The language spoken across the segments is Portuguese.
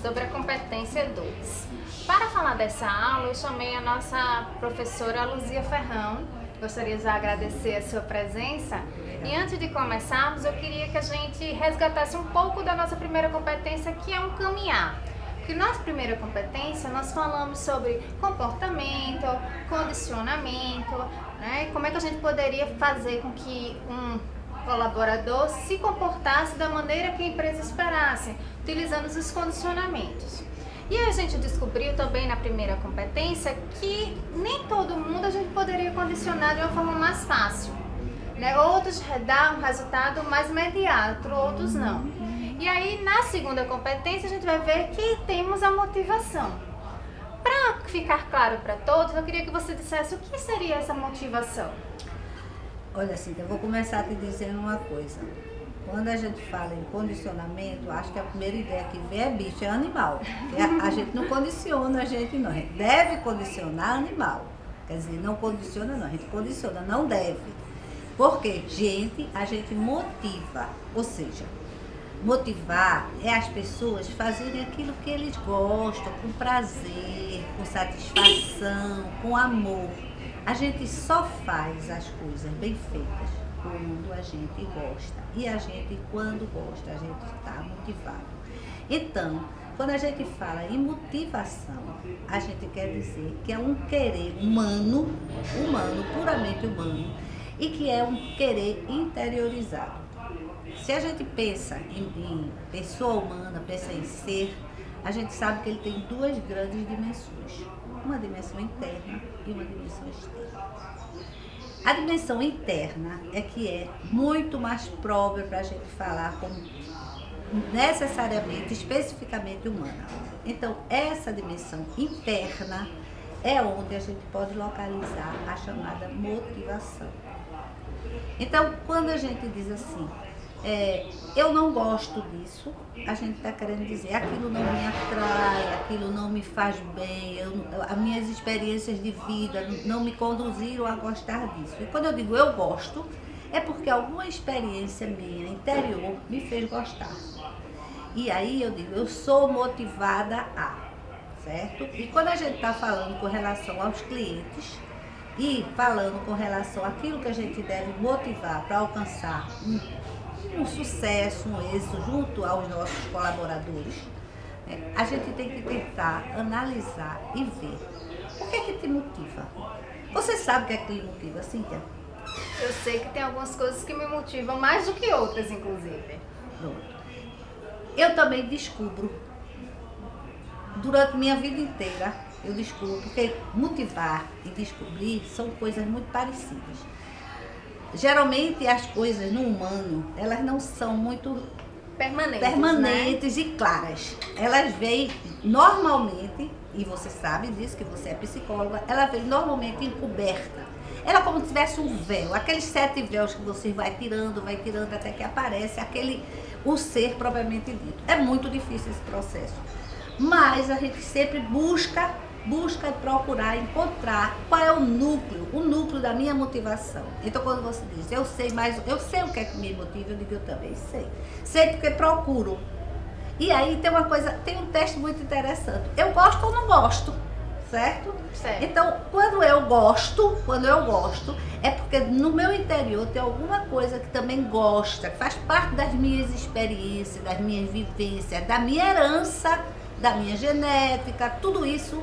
sobre a competência 2. Para falar dessa aula, eu chamei a nossa professora Luzia Ferrão. Gostaria de agradecer a sua presença. E antes de começarmos, eu queria que a gente resgatasse um pouco da nossa primeira competência, que é um caminhar. Porque nossa primeira competência, nós falamos sobre comportamento, condicionamento, né? Como é que a gente poderia fazer com que um colaborador se comportasse da maneira que a empresa esperasse, utilizando os condicionamentos. E a gente descobriu também na primeira competência que nem todo mundo a gente poderia condicionar de uma forma mais fácil, né? Outros dão um resultado mais imediato, outros não. E aí na segunda competência a gente vai ver que temos a motivação. Para ficar claro para todos, eu queria que você dissesse o que seria essa motivação. Olha, Cíntia, eu vou começar te dizendo uma coisa. Quando a gente fala em condicionamento, acho que a primeira ideia que vem é bicho, é animal. A gente não condiciona a gente não, a gente deve condicionar animal. Quer dizer, não condiciona não, a gente condiciona, não deve. Porque, a gente motiva, ou seja, motivar é as pessoas fazerem aquilo que eles gostam, com prazer, com satisfação, com amor. A gente só faz as coisas bem feitas quando a gente gosta. E a gente, quando gosta, a gente está motivado. Então, quando a gente fala em motivação, a gente quer dizer que é um querer humano, puramente humano, e que é um querer interiorizado. Se a gente pensa em pessoa humana, pensa em ser, a gente sabe que ele tem duas grandes dimensões. Uma dimensão interna e uma dimensão externa. A dimensão interna é que é muito mais própria para a gente falar como necessariamente, especificamente humana. Então, essa dimensão interna é onde a gente pode localizar a chamada motivação. Então, quando a gente diz assim, eu não gosto disso, a gente está querendo dizer aquilo não me atrai, aquilo não me faz bem, as minhas experiências de vida não me conduziram a gostar disso. E quando eu digo eu gosto, é porque alguma experiência minha interior me fez gostar. E aí eu digo, eu sou motivada a, certo? E quando a gente está falando com relação aos clientes e falando com relação àquilo que a gente deve motivar para alcançar um sucesso, um êxito junto aos nossos colaboradores, a gente tem que tentar analisar e ver o que é que te motiva. Você sabe o que é que te motiva, Cíntia? Eu sei que tem algumas coisas que me motivam mais do que outras, inclusive. Pronto. Eu também descubro, durante minha vida inteira, eu descubro, porque motivar e descobrir são coisas muito parecidas. Geralmente as coisas no humano, elas não são muito permanentes, né? E claras. Elas vêm normalmente, e você sabe disso, que você é psicóloga, ela vem normalmente encoberta. Ela é como se tivesse um véu, aqueles 7 véus que você vai tirando até que aparece o ser propriamente dito. É muito difícil esse processo. Mas a gente sempre busca procurar encontrar qual é o núcleo da minha motivação. Então quando você diz, eu sei o que é que me motiva, eu digo, eu também sei. Sei porque procuro. E aí tem um teste muito interessante. Eu gosto ou não gosto, certo? Certo. Então, quando eu gosto, é porque no meu interior tem alguma coisa que também gosta, que faz parte das minhas experiências, das minhas vivências, da minha herança, da minha genética, tudo isso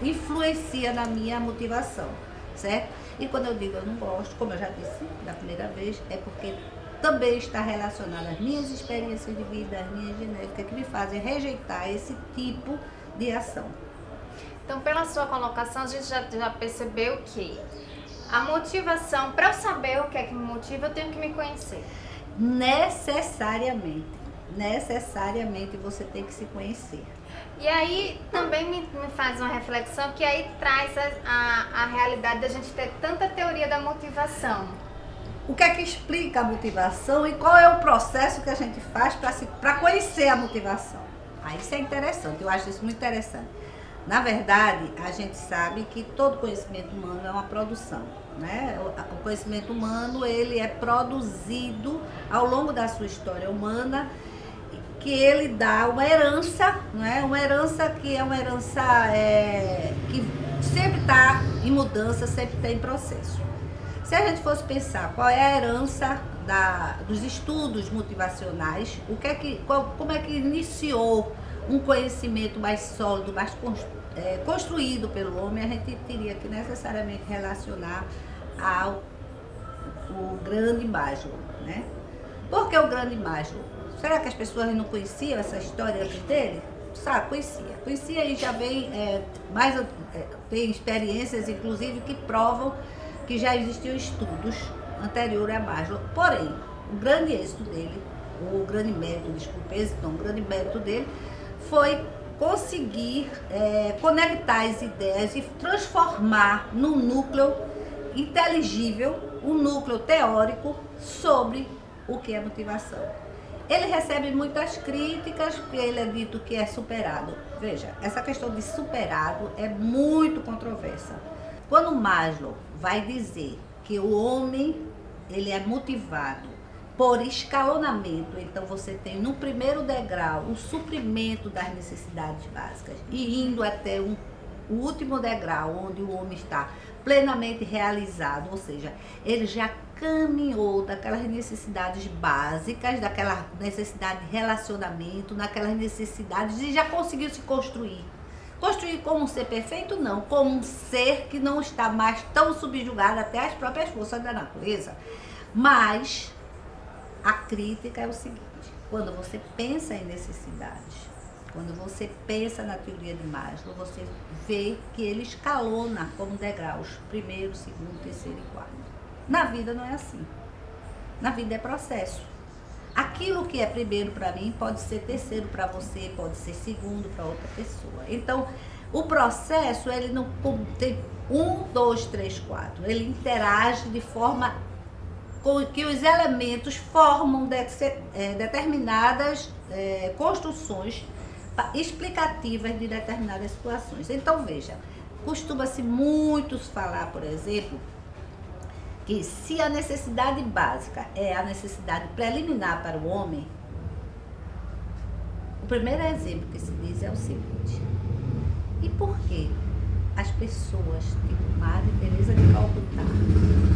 influencia na minha motivação, certo? E quando eu digo eu não gosto, como eu já disse da primeira vez, é porque também está relacionado às minhas experiências de vida, às minhas genéticas, que me fazem rejeitar esse tipo de ação. Então, pela sua colocação, a gente já percebeu que a motivação, para eu saber o que é que me motiva, eu tenho que me conhecer. Necessariamente você tem que se conhecer. E aí também me faz uma reflexão que aí traz a realidade da gente ter tanta teoria da motivação. O que é que explica a motivação e qual é o processo que a gente faz para conhecer a motivação? Aí isso é interessante, eu acho isso muito interessante. Na verdade, a gente sabe que todo conhecimento humano é uma produção, né? O conhecimento humano, ele é produzido ao longo da sua história humana que ele dá uma herança, não é? Uma herança que é uma herança que sempre está em mudança, sempre está em processo. Se a gente fosse pensar qual é a herança dos estudos motivacionais, como é que iniciou um conhecimento mais sólido, mais construído pelo homem, a gente teria que necessariamente relacionar ao grande Maslow, né? Por que o grande Maslow? Será que as pessoas não conheciam essa história antes dele? Sabe, conhecia e já vem, tem experiências, inclusive, que provam que já existiam estudos anteriores a Maslow. Porém, o grande êxito dele, o grande mérito dele foi conseguir conectar as ideias e transformar num núcleo inteligível, um núcleo teórico sobre o que é motivação. Ele recebe muitas críticas, porque ele é dito que é superado. Veja, essa questão de superado é muito controversa. Quando Maslow vai dizer que o homem ele é motivado por escalonamento, então você tem no primeiro degrau o suprimento das necessidades básicas e indo até o último degrau, onde o homem está plenamente realizado, ou seja, ele já caminhou daquelas necessidades básicas, daquela necessidade de relacionamento, naquelas necessidades e já conseguiu se construir. Construir como um ser perfeito? Não, como um ser que não está mais tão subjugado até às próprias forças da natureza. Mas a crítica é o seguinte, quando você pensa em necessidades, quando você pensa na teoria de Maslow, você vê que ele escalona como degraus, primeiro, segundo, terceiro e quarto. Na vida não é assim. Na vida é processo. Aquilo que é primeiro para mim pode ser terceiro para você, pode ser segundo para outra pessoa. Então, o processo, ele não tem 1, 2, 3, 4. Ele interage de forma com que os elementos formam determinadas construções explicativas de determinadas situações. Então, veja, costuma-se muito falar, por exemplo, que se a necessidade básica é a necessidade preliminar para o homem, o primeiro exemplo que se diz é o seguinte: e por que as pessoas, tipo Madre Teresa de Calcutá,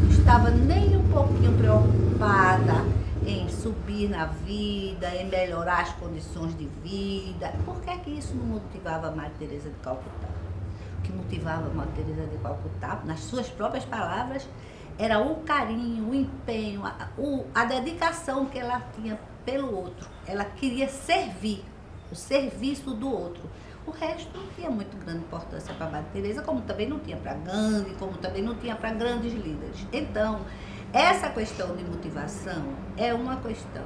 não estava nem um pouquinho preocupada em subir na vida, em melhorar as condições de vida? Por que isso não motivava a Madre Teresa de Calcutá? O que motivava a Madre Teresa de Calcutá, nas suas próprias palavras, era o carinho, o empenho, a dedicação que ela tinha pelo outro. Ela queria servir, o serviço do outro. O resto não tinha muito grande importância para a Madre Teresa, como também não tinha para Gandhi, como também não tinha para grandes líderes. Então, essa questão de motivação é uma questão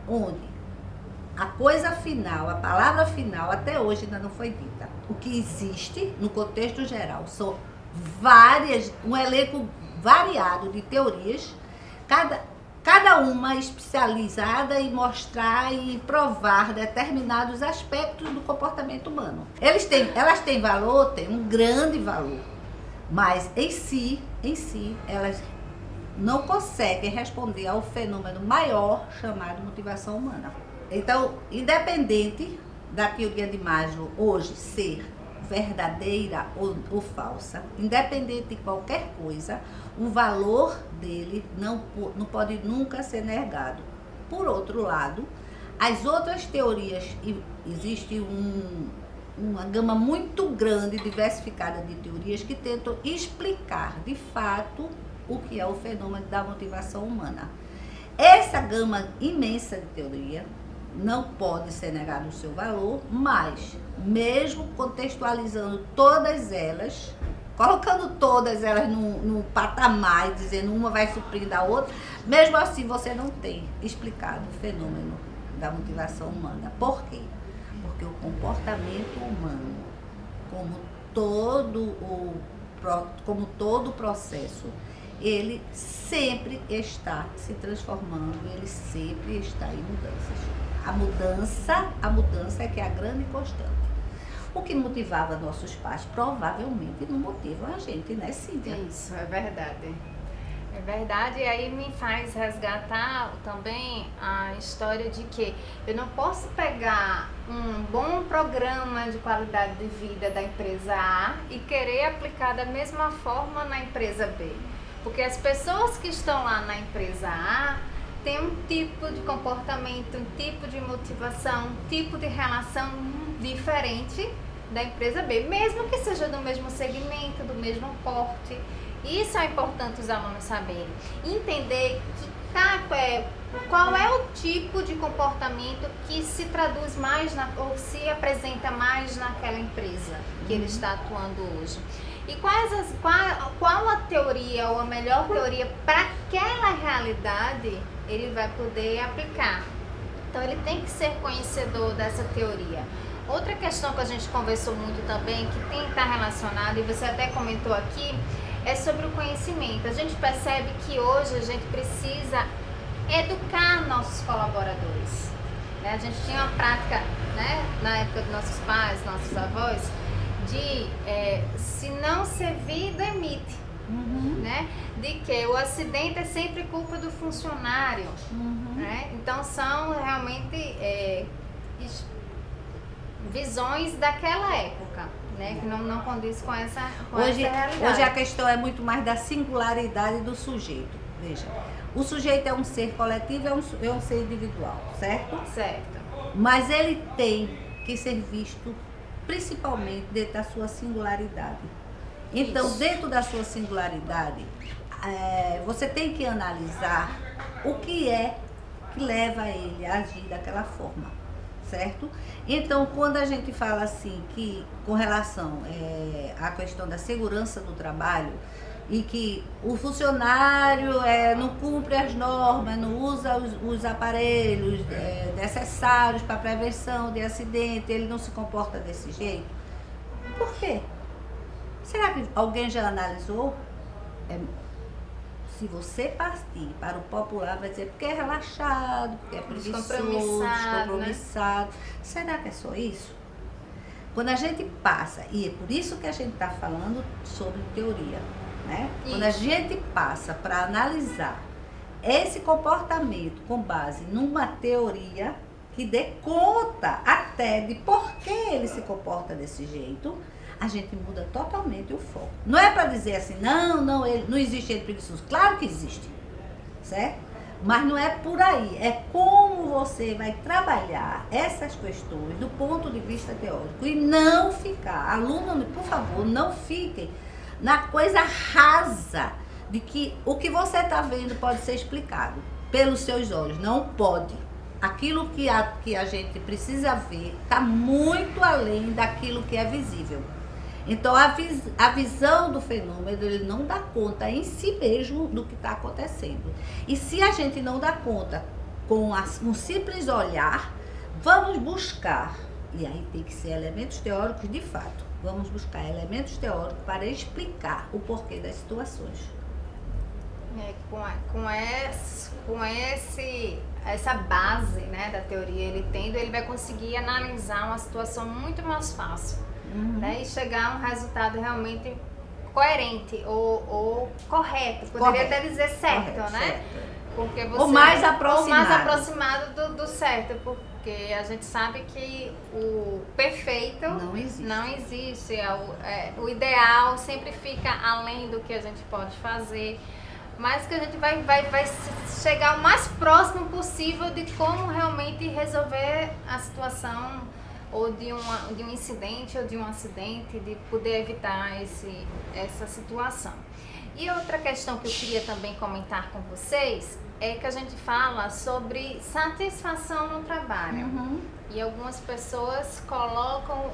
onde a coisa final, a palavra final, até hoje ainda não foi dita. O que existe, no contexto geral, são um elenco variado de teorias, cada uma especializada em mostrar e provar determinados aspectos do comportamento humano. Elas têm valor, têm um grande valor, mas em si, elas não conseguem responder ao fenômeno maior chamado motivação humana. Então, independente da teoria de Maslow hoje ser verdadeira ou falsa, independente de qualquer coisa, o valor dele não pode nunca ser negado. Por outro lado, as outras teorias, existe uma gama muito grande, diversificada de teorias que tentam explicar de fato o que é o fenômeno da motivação humana. Essa gama imensa de teoria não pode ser negado o seu valor, mas mesmo contextualizando todas elas, colocando todas elas num patamar e dizendo uma vai suprindo a outra, mesmo assim você não tem explicado o fenômeno da motivação humana. Por quê? Porque o comportamento humano, como todo processo, ele sempre está se transformando, ele sempre está em mudanças. A mudança é que é a grande constante. O que motivava nossos pais provavelmente não motiva a gente, né, Cíntia? Isso, é verdade. É verdade, e aí me faz resgatar também a história de que eu não posso pegar um bom programa de qualidade de vida da empresa A e querer aplicar da mesma forma na empresa B. Porque as pessoas que estão lá na empresa A têm um tipo de comportamento, um tipo de motivação, um tipo de relação diferente da empresa B, mesmo que seja do mesmo segmento, do mesmo porte. Isso é importante os alunos saberem. Entender qual é o tipo de comportamento que se traduz mais ou se apresenta mais naquela empresa que ele está atuando hoje. E qual a teoria ou a melhor teoria para aquela realidade ele vai poder aplicar. Então ele tem que ser conhecedor dessa teoria. Outra questão que a gente conversou muito também, que tem que estar relacionada, e você até comentou aqui, é sobre o conhecimento. A gente percebe que hoje a gente precisa educar nossos colaboradores. Né? A gente tinha uma prática, né, na época dos nossos pais, nossos avós, de se não servir, demite. Né? De que o acidente é sempre culpa do funcionário. Né? Então são realmente visões daquela época, né? Que não condiz com essa realidade. Hoje a questão é muito mais da singularidade do sujeito. Veja, o sujeito é um ser coletivo, é um ser individual, certo? Certo. Mas ele tem que ser visto principalmente dentro da sua singularidade. Então, Isso. dentro da sua singularidade, você tem que analisar o que é que leva ele a agir daquela forma, certo? Então, quando a gente fala assim, que com relação à questão da segurança do trabalho, e que o funcionário não cumpre as normas, não usa os aparelhos necessários para prevenção de acidente, ele não se comporta desse jeito, por quê? Será que alguém já analisou? Se você partir para o popular, vai dizer porque é relaxado, porque é preguiçoso, descompromissado. Né? Será que é só isso? Quando a gente passa, e é por isso que a gente está falando sobre teoria, né? Quando a gente passa para analisar esse comportamento com base numa teoria que dê conta até de por que ele se comporta desse jeito, a gente muda totalmente o foco. Não é para dizer assim, não existe ele preguiçoso. Claro que existe, certo? Mas não é por aí. É como você vai trabalhar essas questões do ponto de vista teórico e não ficar, aluno, por favor, não fiquem na coisa rasa de que o que você está vendo pode ser explicado pelos seus olhos. Não pode. Aquilo que a gente precisa ver está muito além daquilo que é visível. Então, a visão do fenômeno, ele não dá conta em si mesmo do que está acontecendo. E se a gente não dá conta com um simples olhar, vamos buscar, e aí tem que ser elementos teóricos de fato, vamos buscar elementos teóricos para explicar o porquê das situações. Essa base, né, da teoria, ele vai conseguir analisar uma situação muito mais fácil. Né, e chegar a um resultado realmente coerente ou correto. Poderia até dizer certo, correto, né? Certo. Porque você, ou mais aproximado. Ou mais aproximado do certo, porque a gente sabe que o perfeito não existe. O ideal sempre fica além do que a gente pode fazer, mas que a gente vai chegar o mais próximo possível de como realmente resolver a situação, ou de um incidente ou de um acidente, de poder evitar essa situação. E outra questão que eu queria também comentar com vocês é que a gente fala sobre satisfação no trabalho. E algumas pessoas colocam,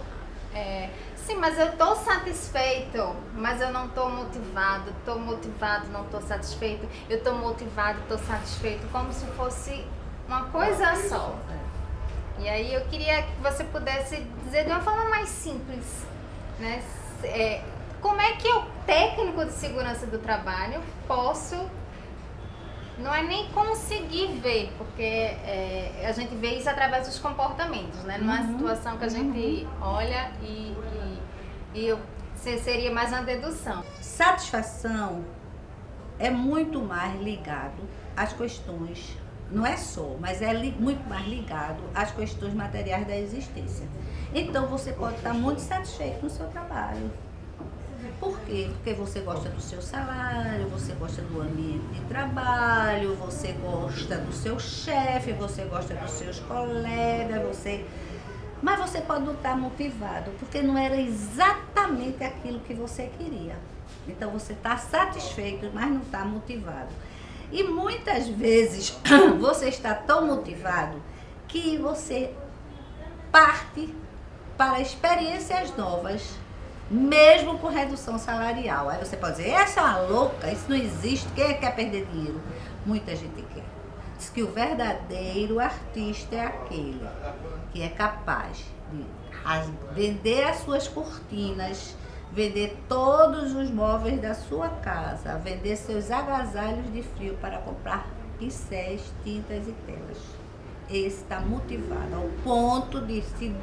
sim, mas eu estou satisfeito, mas eu não estou motivado, não estou satisfeito, eu estou motivado, estou satisfeito, como se fosse uma coisa só. E aí eu queria que você pudesse dizer de uma forma mais simples, né? Como é que eu, técnico de segurança do trabalho, posso, não é nem conseguir ver, porque a gente vê isso através dos comportamentos, né? Numa situação que a gente olha e seria mais uma dedução. Satisfação é muito mais ligado às questões, não é só, mas é muito mais ligado às questões materiais da existência. Então você pode estar muito satisfeito no seu trabalho. Por quê? Porque você gosta do seu salário, você gosta do ambiente de trabalho, você gosta do seu chefe, você gosta dos seus colegas, mas você pode não estar motivado, porque não era exatamente aquilo que você queria. Então você está satisfeito, mas não está motivado. E muitas vezes você está tão motivado que você parte para experiências novas, mesmo com redução salarial. Aí você pode dizer, essa é uma louca, isso não existe, quem quer perder dinheiro? Muita gente quer. Diz que o verdadeiro artista é aquele que é capaz de vender as suas cortinas, vender todos os móveis da sua casa, vender seus agasalhos de frio para comprar pincéis, tintas e telas. Esse está motivado ao ponto de se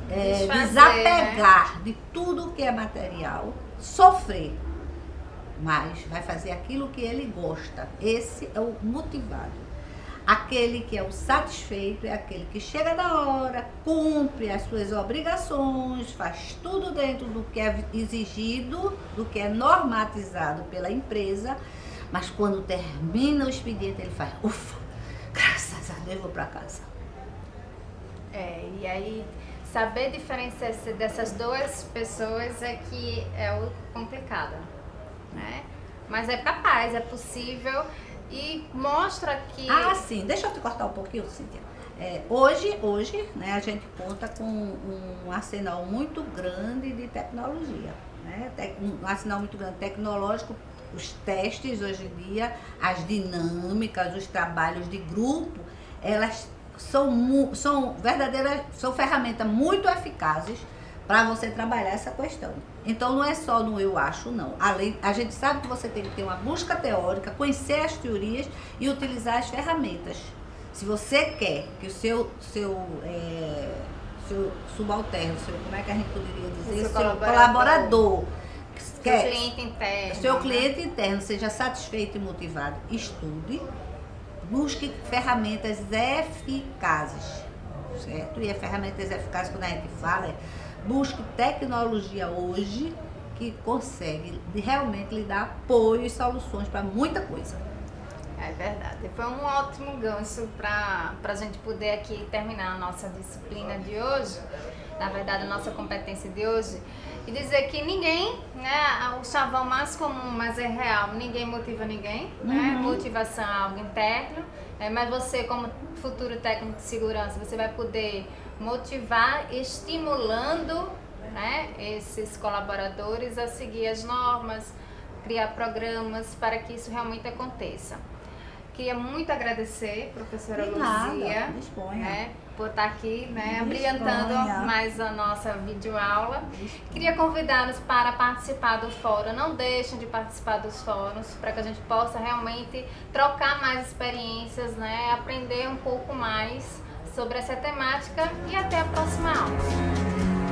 desapegar, né, de tudo que é material, sofrer, mas vai fazer aquilo que ele gosta. Esse é o motivado. Aquele que é o satisfeito é aquele que chega na hora, cumpre as suas obrigações, faz tudo dentro do que é exigido, do que é normatizado pela empresa, mas quando termina o expediente ele faz, ufa, graças a Deus vou para casa. E aí saber diferenciar dessas duas pessoas é que é o complicado, né? Mas é capaz, é possível e mostra que... Ah, sim, deixa eu te cortar um pouquinho, Cíntia. Hoje, né, a gente conta com um arsenal muito grande de tecnologia, né? Um arsenal muito grande tecnológico, os testes hoje em dia, as dinâmicas, os trabalhos de grupo, elas são verdadeiras, são ferramentas muito eficazes para você trabalhar essa questão. Então não é só no eu acho, não. A gente sabe que você tem que ter uma busca teórica, conhecer as teorias e utilizar as ferramentas. Se você quer que o seu subalterno, como é que a gente poderia dizer? Seu colaborador, seu cliente interno. Seu cliente interno seja satisfeito e motivado, estude. Busque ferramentas eficazes, certo? E as ferramentas eficazes, quando a gente fala, busque tecnologia hoje que consegue realmente lhe dar apoio e soluções para muita coisa. É verdade. Foi um ótimo gancho para a gente poder aqui terminar a nossa disciplina de hoje, na verdade a nossa competência de hoje, e dizer que ninguém, né, o chavão mais comum, mas é real, ninguém motiva ninguém, né? Motivação é algo interno, mas você como futuro técnico de segurança, você vai poder motivar estimulando, né, esses colaboradores a seguir as normas, criar programas para que isso realmente aconteça. Queria muito agradecer, professora Luzia, né, por estar aqui, né, brilhantando mais a nossa videoaula. Queria convidá-los para participar do fórum. Não deixem de participar dos fóruns para que a gente possa realmente trocar mais experiências, né, aprender um pouco mais sobre essa temática e até a próxima aula.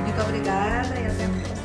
Muito obrigada e até a próxima.